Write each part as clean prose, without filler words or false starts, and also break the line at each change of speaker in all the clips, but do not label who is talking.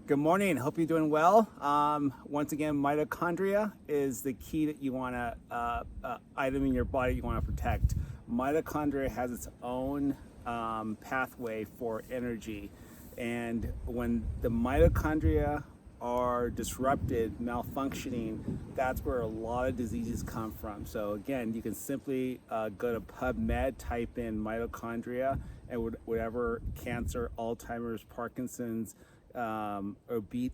Good morning. Hope you're doing well. Once again, mitochondria is the key that you want to item in your body you want to protect. Mitochondria has its own pathway for energy, and when the mitochondria are disrupted, malfunctioning, that's where a lot of diseases come from. So again, you can simply go to PubMed, type in mitochondria, and whatever cancer, Alzheimer's, Parkinson's,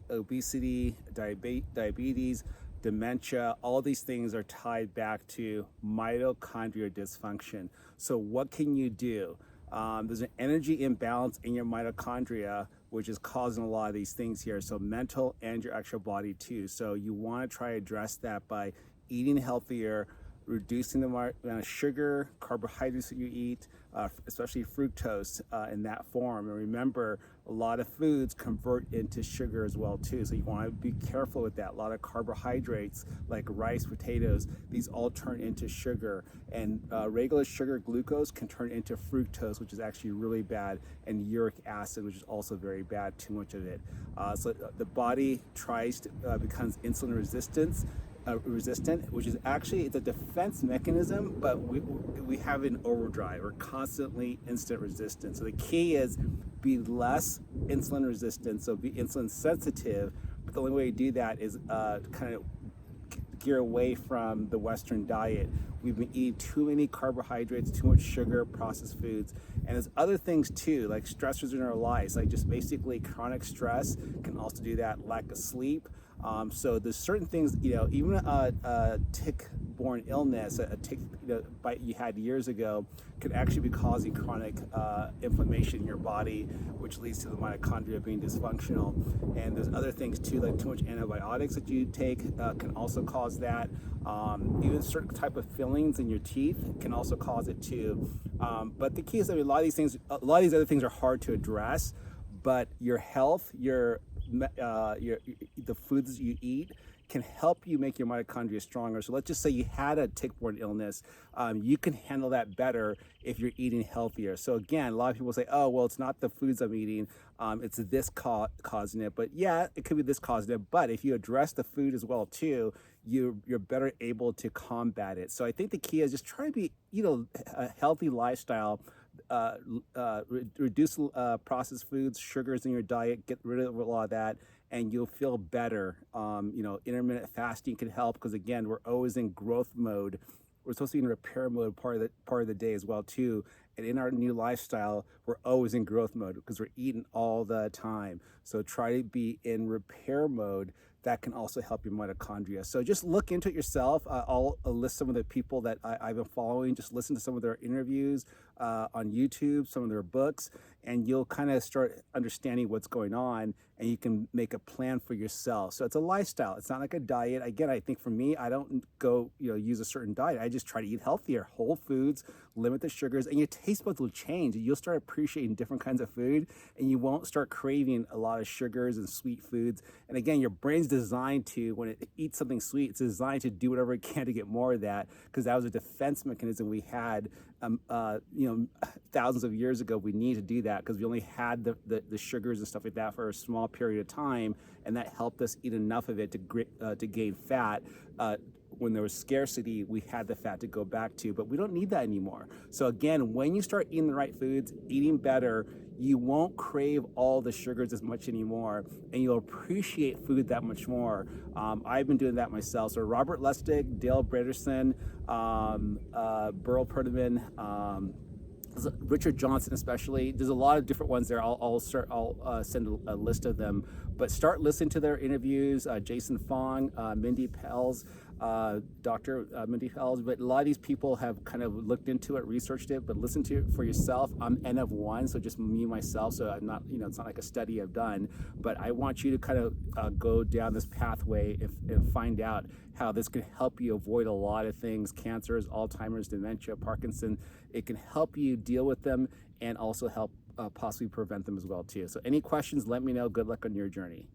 obesity, diabetes, dementia, all these things are tied back to mitochondrial dysfunction. So what can you do? There's an energy imbalance in your mitochondria, which is causing a lot of these things here. So mental and your actual body too. So you want to try to address that by eating healthier, reducing the amount of sugar, carbohydrates that you eat, especially fructose in that form. And remember, a lot of foods convert into sugar as well too. So you want to be careful with that. A lot of carbohydrates like rice, potatoes, these all turn into sugar. And regular sugar, glucose, can turn into fructose, which is actually really bad, and uric acid, which is also very bad, too much of it. So the body tries to becomes insulin resistant, which is actually it's a defense mechanism, but we have an overdrive. We're constantly insulin resistant. So the key is be less insulin resistant, so be insulin sensitive. But the only way to do that is kind of gear away from the Western diet. We've been eating too many carbohydrates, too much sugar, processed foods, and there's other things too, like stressors in our lives, like just basically chronic stress can also do that, lack of sleep. So there's certain things, even a tick-borne illness, a tick bite you had years ago, could actually be causing chronic inflammation in your body, which leads to the mitochondria being dysfunctional. And there's other things too, like too much antibiotics that you take can also cause that. Even certain type of fillings in your teeth can also cause it too. But the key is that a lot of these other things are hard to address, but your health, the foods you eat can help you make your mitochondria stronger. So let's just say you had a tick-borne illness, you can handle that better if you're eating healthier. So again, a lot of people say, oh, well, it's not the foods I'm eating, it's this causing it. But yeah, it could be this causing it. But if you address the food as well too, you're better able to combat it. So I think the key is just try to be, a healthy lifestyle. Reduce processed foods, sugars in your diet, get rid of a lot of that, and you'll feel better. Intermittent fasting can help because again, we're always in growth mode. We're supposed to be in repair mode part of the day as well too. And in our new lifestyle, we're always in growth mode because we're eating all the time. So try to be in repair mode. That can also help your mitochondria. So just look into it yourself. I'll list some of the people that I've been following. Just listen to some of their interviews on YouTube, some of their books, and you'll kind of start understanding what's going on, and you can make a plan for yourself. So it's a lifestyle. It's not like a diet. Again, I think for me, I don't go, use a certain diet. I just try to eat healthier, whole foods, limit the sugars, and your taste buds will change. You'll start appreciating different kinds of food, and you won't start craving a lot of sugars and sweet foods. And again, your brain's designed to, when it eats something sweet, it's designed to do whatever it can to get more of that, because that was a defense mechanism we had thousands of years ago. We need to do that because we only had the sugars and stuff like that for a small period of time, and that helped us eat enough of it to gain fat. When there was scarcity, we had the fat to go back to, but we don't need that anymore. So again, when you start eating the right foods, eating better, you won't crave all the sugars as much anymore, and you'll appreciate food that much more. I've been doing that myself. So Robert Lustig, Dale Bredesen, Burl Perlman, Richard Johnson especially. There's a lot of different ones there. I'll send a list of them, but start listening to their interviews. Jason Fong, Mindy Pelz, Dr. Mindy Pelz, but a lot of these people have kind of looked into it, researched it, but listen to it for yourself. I'm N of one, so just me, myself, so I'm not, it's not like a study I've done, but I want you to kind of go down this pathway and find out how this can help you avoid a lot of things, cancers, Alzheimer's, dementia, Parkinson. It can help you deal with them and also help possibly prevent them as well too. So any questions, let me know. Good luck on your journey.